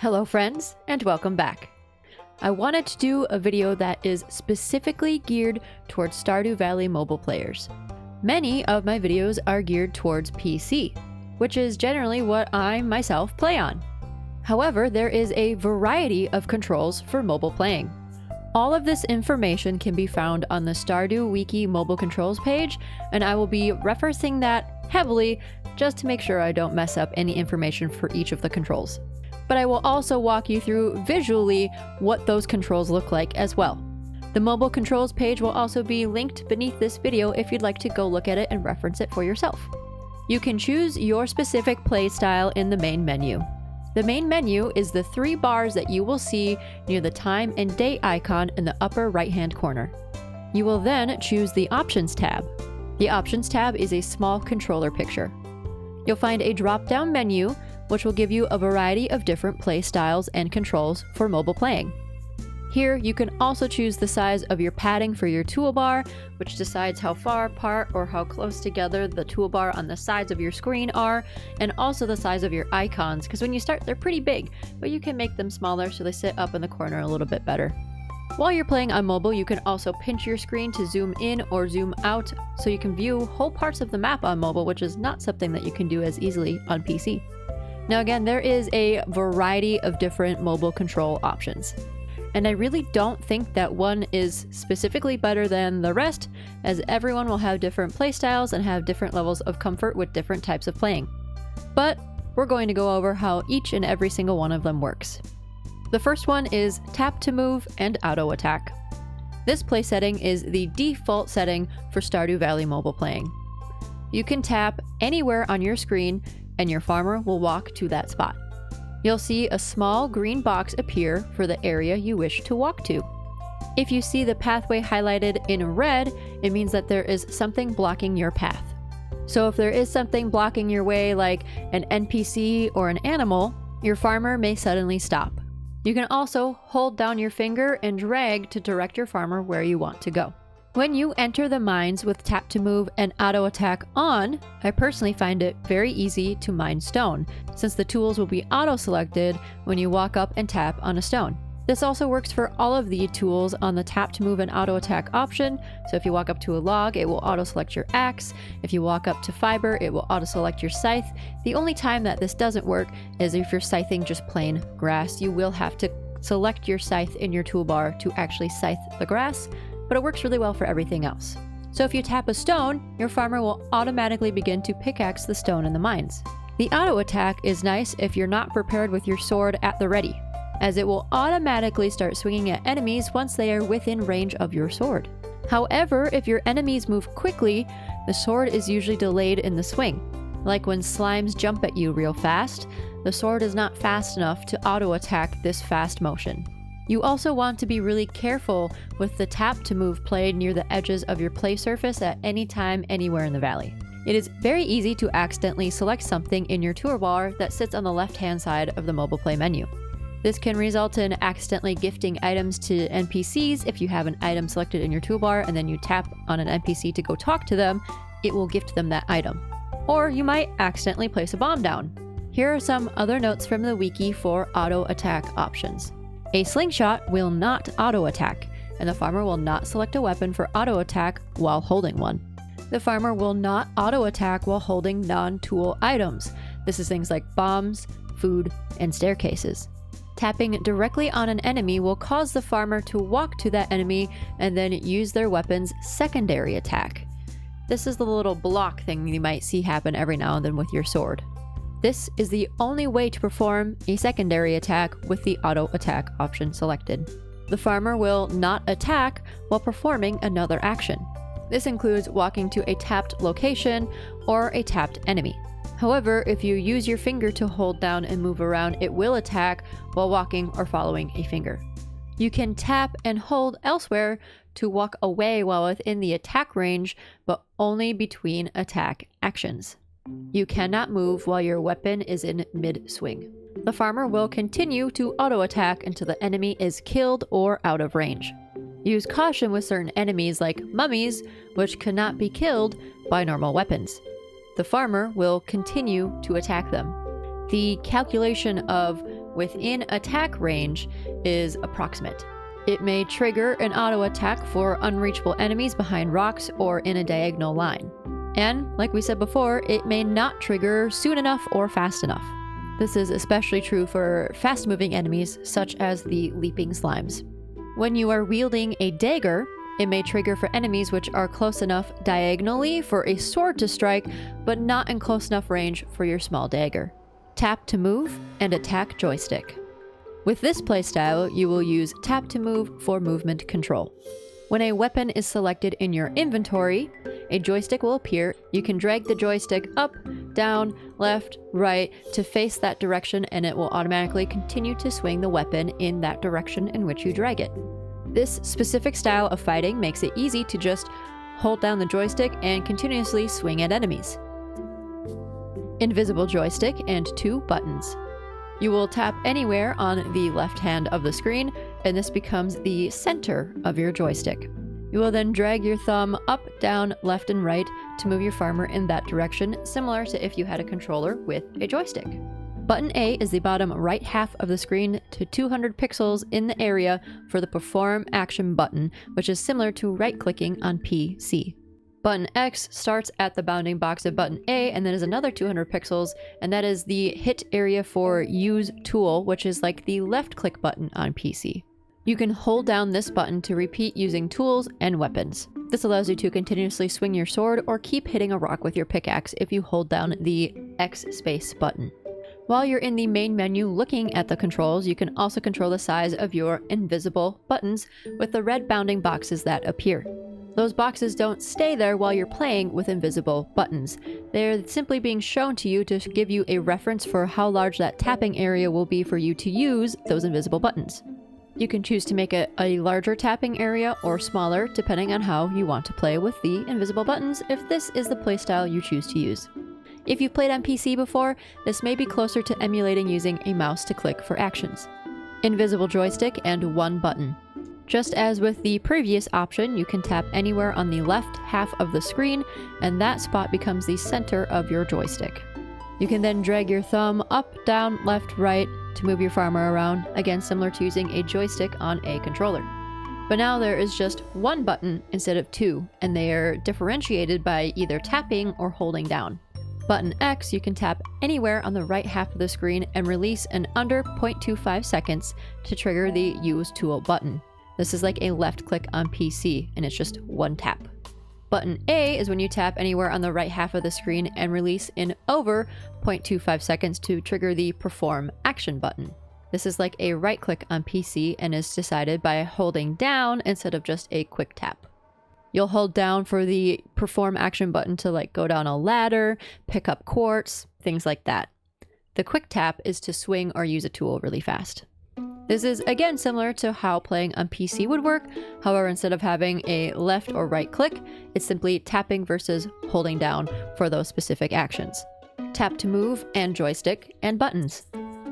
Hello friends, and welcome back. I wanted to do a video that is specifically geared towards Stardew Valley mobile players. Many of my videos are geared towards PC, which is generally what I myself play on. However, there is a variety of controls for mobile playing. All of this information can be found on the Stardew Wiki mobile controls page, and I will be referencing that heavily just to make sure I don't mess up any information for each of the controls. But I will also walk you through visually what those controls look like as well. The mobile controls page will also be linked beneath this video if you'd like to go look at it and reference it for yourself. You can choose your specific play style in the main menu. The main menu is the 3 bars that you will see near the time and date icon in the upper right-hand corner. You will then choose the Options tab. The Options tab is a small controller picture. You'll find a drop-down menu which will give you a variety of different play styles and controls for mobile playing. Here, you can also choose the size of your padding for your toolbar, which decides how far apart or how close together the toolbar on the sides of your screen are, and also the size of your icons, because when you start, they're pretty big, but you can make them smaller so they sit up in the corner a little bit better. While you're playing on mobile, you can also pinch your screen to zoom in or zoom out, so you can view whole parts of the map on mobile, which is not something that you can do as easily on PC. Now again, there is a variety of different mobile control options. And I really don't think that one is specifically better than the rest, as everyone will have different playstyles and have different levels of comfort with different types of playing. But we're going to go over how each and every single one of them works. The first one is tap to move and auto attack. This play setting is the default setting for Stardew Valley mobile playing. You can tap anywhere on your screen and your farmer will walk to that spot. You'll see a small green box appear for the area you wish to walk to. If you see the pathway highlighted in red, it means that there is something blocking your path. So if there is something blocking your way, like an NPC or an animal, your farmer may suddenly stop. You can also hold down your finger and drag to direct your farmer where you want to go. When you enter the mines with tap to move and auto attack on, I personally find it very easy to mine stone, since the tools will be auto selected when you walk up and tap on a stone. This also works for all of the tools on the tap to move and auto attack option. So if you walk up to a log, it will auto select your axe. If you walk up to fiber, it will auto select your scythe. The only time that this doesn't work is if you're scything just plain grass. You will have to select your scythe in your toolbar to actually scythe the grass, but it works really well for everything else. So if you tap a stone, your farmer will automatically begin to pickaxe the stone in the mines. The auto attack is nice if you're not prepared with your sword at the ready, as it will automatically start swinging at enemies once they are within range of your sword. However, if your enemies move quickly, the sword is usually delayed in the swing. Like when slimes jump at you real fast, the sword is not fast enough to auto attack this fast motion. You also want to be really careful with the tap to move played near the edges of your play surface at any time, anywhere in the valley. It is very easy to accidentally select something in your toolbar that sits on the left-hand side of the mobile play menu. This can result in accidentally gifting items to NPCs. If you have an item selected in your toolbar and then you tap on an NPC to go talk to them, it will gift them that item. Or you might accidentally place a bomb down. Here are some other notes from the wiki for auto attack options. A slingshot will not auto attack, and the farmer will not select a weapon for auto attack while holding one. The farmer will not auto attack while holding non-tool items. This is things like bombs, food, and staircases. Tapping directly on an enemy will cause the farmer to walk to that enemy and then use their weapon's secondary attack. This is the little block thing you might see happen every now and then with your sword. This is the only way to perform a secondary attack with the auto attack option selected. The farmer will not attack while performing another action. This includes walking to a tapped location or a tapped enemy. However, if you use your finger to hold down and move around, it will attack while walking or following a finger. You can tap and hold elsewhere to walk away while within the attack range, but only between attack actions. You cannot move while your weapon is in mid-swing. The farmer will continue to auto-attack until the enemy is killed or out of range. Use caution with certain enemies like mummies, which cannot be killed by normal weapons. The farmer will continue to attack them. The calculation of within attack range is approximate. It may trigger an auto attack for unreachable enemies behind rocks or in a diagonal line. And, like we said before, it may not trigger soon enough or fast enough. This is especially true for fast-moving enemies, such as the leaping slimes. When you are wielding a dagger, it may trigger for enemies which are close enough diagonally for a sword to strike, but not in close enough range for your small dagger. Tap to move and attack joystick. With this playstyle, you will use tap to move for movement control. When a weapon is selected in your inventory, a joystick will appear. You can drag the joystick up, down, left, right to face that direction, and it will automatically continue to swing the weapon in that direction in which you drag it. This specific style of fighting makes it easy to just hold down the joystick and continuously swing at enemies. Invisible joystick and 2 buttons. You will tap anywhere on the left hand of the screen, and this becomes the center of your joystick. You will then drag your thumb up, down, left, and right to move your farmer in that direction, similar to if you had a controller with a joystick. Button A is the bottom right half of the screen to 200 pixels in the area for the Perform Action button, which is similar to right-clicking on PC. Button X starts at the bounding box of button A and then is another 200 pixels, and that is the hit area for Use Tool, which is like the left-click button on PC. You can hold down this button to repeat using tools and weapons. This allows you to continuously swing your sword or keep hitting a rock with your pickaxe if you hold down the X space button. While you're in the main menu looking at the controls, you can also control the size of your invisible buttons with the red bounding boxes that appear. Those boxes don't stay there while you're playing with invisible buttons. They're simply being shown to you to give you a reference for how large that tapping area will be for you to use those invisible buttons. You can choose to make it a larger tapping area or smaller, depending on how you want to play with the invisible buttons, if this is the playstyle you choose to use. If you've played on PC before, this may be closer to emulating using a mouse to click for actions. Invisible joystick and 1 button. Just as with the previous option, you can tap anywhere on the left half of the screen, and that spot becomes the center of your joystick. You can then drag your thumb up, down, left, right to move your farmer around, again similar to using a joystick on a controller. But now there is just 1 button instead of 2, and they are differentiated by either tapping or holding down. Button X, you can tap anywhere on the right half of the screen and release in under 0.25 seconds to trigger the Use Tool button. This is like a left click on PC, and it's just 1 tap. Button A is when you tap anywhere on the right half of the screen and release in over 0.25 seconds to trigger the Perform Action button. This is like a right click on PC and is decided by holding down instead of just a quick tap. You'll hold down for the Perform Action button to like go down a ladder, pick up quartz, things like that. The quick tap is to swing or use a tool really fast. This is again similar to how playing on PC would work. However, instead of having a left or right click, it's simply tapping versus holding down for those specific actions. Tap to move and joystick and buttons.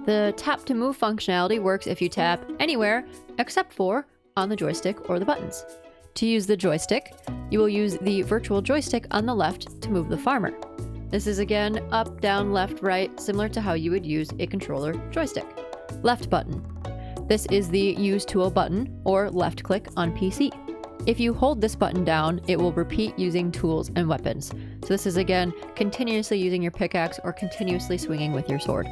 The tap to move functionality works if you tap anywhere except for on the joystick or the buttons. To use the joystick, you will use the virtual joystick on the left to move the farmer. This is again up, down, left, right, similar to how you would use a controller joystick. Left button. This is the Use Tool button or left click on PC. If you hold this button down, it will repeat using tools and weapons. So this is again continuously using your pickaxe or continuously swinging with your sword.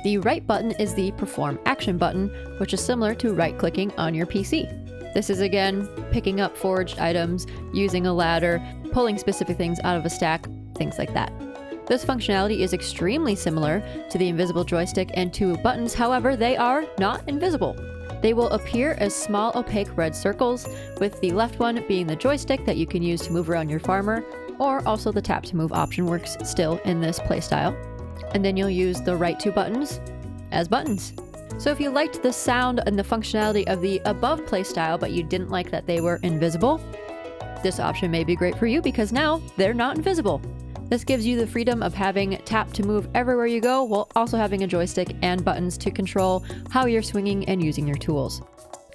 The right button is the Perform Action button, which is similar to right clicking on your PC. This is again picking up foraged items, using a ladder, pulling specific things out of a stack, things like that. This functionality is extremely similar to the invisible joystick and 2 buttons, however, they are not invisible. They will appear as small opaque red circles, with the left one being the joystick that you can use to move around your farmer, or also the tap to move option works still in this playstyle. And then you'll use the right 2 buttons as buttons. So if you liked the sound and the functionality of the above playstyle, but you didn't like that they were invisible, this option may be great for you because now they're not invisible. This gives you the freedom of having tap to move everywhere you go, while also having a joystick and buttons to control how you're swinging and using your tools.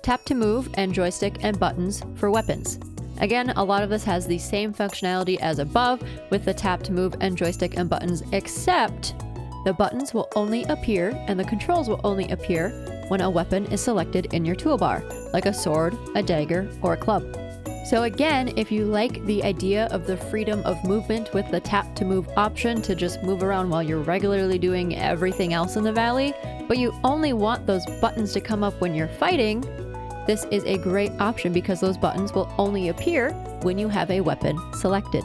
Tap to move and joystick and buttons for weapons. Again, a lot of this has the same functionality as above with the tap to move and joystick and buttons, except The buttons will only appear and the controls will only appear when a weapon is selected in your toolbar, like a sword, a dagger, or a club. So again, if you like the idea of the freedom of movement with the tap to move option to just move around while you're regularly doing everything else in the valley, but you only want those buttons to come up when you're fighting, this is a great option because those buttons will only appear when you have a weapon selected.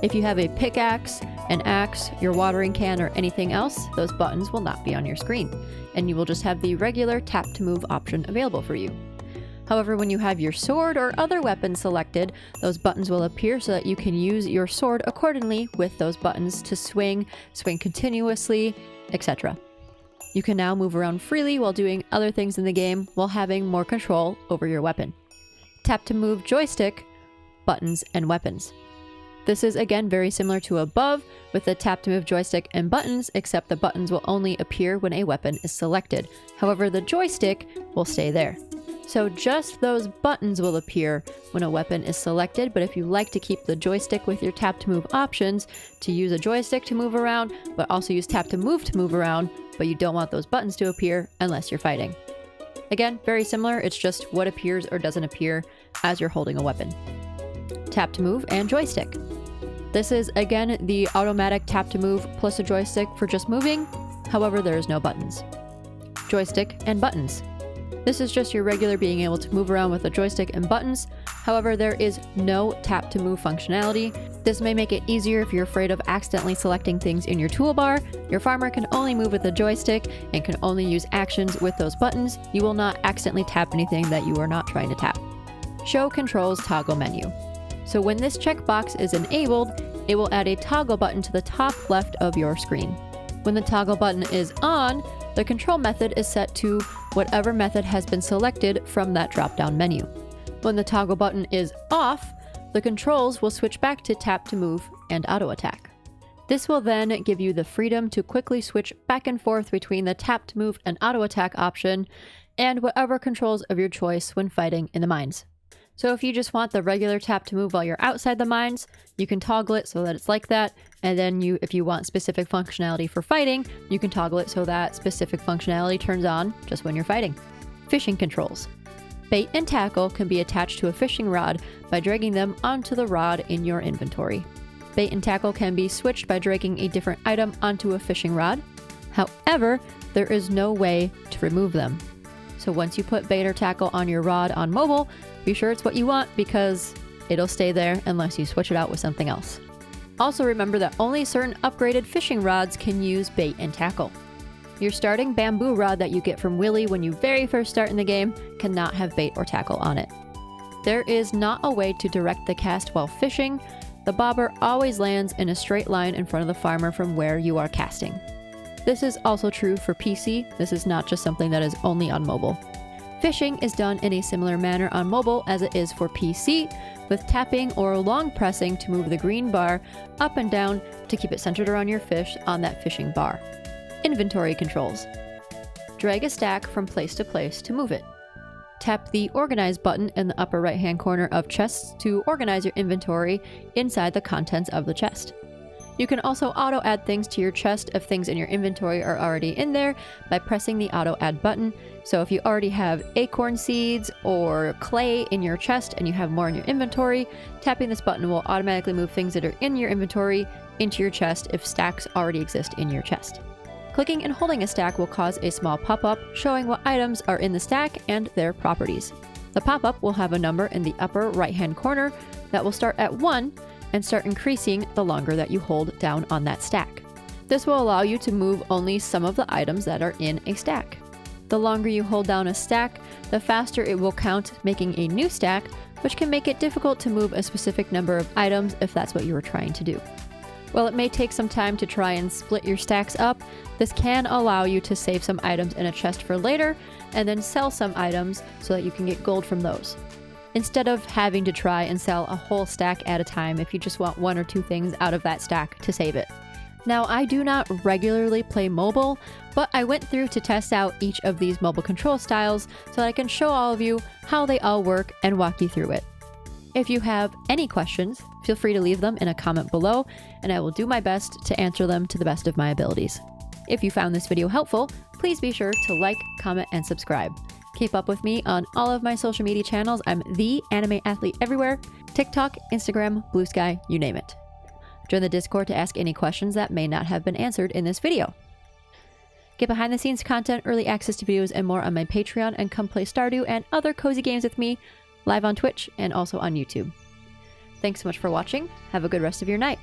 If you have a pickaxe, an axe, your watering can, or anything else, those buttons will not be on your screen, and you will just have the regular tap to move option available for you. However, when you have your sword or other weapon selected, those buttons will appear so that you can use your sword accordingly with those buttons to swing continuously, etc. You can now move around freely while doing other things in the game while having more control over your weapon. Tap to move joystick, buttons, and weapons. This is again very similar to above with the tap to move joystick and buttons, except the buttons will only appear when a weapon is selected. However, the joystick will stay there. So just those buttons will appear when a weapon is selected, but if you like to keep the joystick with your tap to move options, to use a joystick to move around, but also use tap to move around, but you don't want those buttons to appear unless you're fighting. Again, very similar, it's just what appears or doesn't appear as you're holding a weapon. Tap to move and joystick. This is again the automatic tap to move plus a joystick for just moving, however there is no buttons. Joystick and buttons. This is just your regular being able to move around with a joystick and buttons. However, there is no tap to move functionality. This may make it easier if you're afraid of accidentally selecting things in your toolbar. Your farmer can only move with a joystick and can only use actions with those buttons. You will not accidentally tap anything that you are not trying to tap. Show controls toggle menu. So when this checkbox is enabled, it will add a toggle button to the top left of your screen. When the toggle button is on, the control method is set to whatever method has been selected from that drop-down menu. When the toggle button is off, the controls will switch back to tap to move and auto attack. This will then give you the freedom to quickly switch back and forth between the tap to move and auto attack option and whatever controls of your choice when fighting in the mines. So if you just want the regular tap to move while you're outside the mines, you can toggle it so that it's like that. And then if you want specific functionality for fighting, you can toggle it so that specific functionality turns on just when you're fighting. Fishing controls. Bait and tackle can be attached to a fishing rod by dragging them onto the rod in your inventory. Bait and tackle can be switched by dragging a different item onto a fishing rod. However, there is no way to remove them. So once you put bait or tackle on your rod on mobile, be sure it's what you want because it'll stay there unless you switch it out with something else. Also remember that only certain upgraded fishing rods can use bait and tackle. Your starting bamboo rod that you get from Willy when you very first start in the game cannot have bait or tackle on it. There is not a way to direct the cast while fishing. The bobber always lands in a straight line in front of the farmer from where you are casting. This is also true for PC. This is not just something that is only on mobile. Fishing is done in a similar manner on mobile as it is for PC, with tapping or long pressing to move the green bar up and down to keep it centered around your fish on that fishing bar. Inventory controls. Drag a stack from place to place to move it. Tap the Organize button in the upper right-hand corner of chests to organize your inventory inside the contents of the chest. You can also auto-add things to your chest if things in your inventory are already in there by pressing the auto-add button. So if you already have acorn seeds or clay in your chest and you have more in your inventory, tapping this button will automatically move things that are in your inventory into your chest if stacks already exist in your chest. Clicking and holding a stack will cause a small pop-up showing what items are in the stack and their properties. The pop-up will have a number in the upper right-hand corner that will start at 1 and start increasing the longer that you hold down on that stack. This will allow you to move only some of the items that are in a stack. The longer you hold down a stack, the faster it will count, making a new stack, which can make it difficult to move a specific number of items if that's what you were trying to do. While it may take some time to try and split your stacks up, this can allow you to save some items in a chest for later and then sell some items so that you can get gold from those, instead of having to try and sell a whole stack at a time if you just want 1 or 2 things out of that stack to save it. Now, I do not regularly play mobile, but I went through to test out each of these mobile control styles so that I can show all of you how they all work and walk you through it. If you have any questions, feel free to leave them in a comment below, and I will do my best to answer them to the best of my abilities. If you found this video helpful, please be sure to like, comment, and subscribe. Keep up with me on all of my social media channels. I'm the Anime Athlete everywhere: TikTok, Instagram, Blue Sky, you name it. Join the Discord to ask any questions that may not have been answered in this video. Get behind the scenes content, early access to videos, and more on my Patreon, and come play Stardew and other cozy games with me live on Twitch and also on YouTube. Thanks so much for watching. Have a good rest of your night.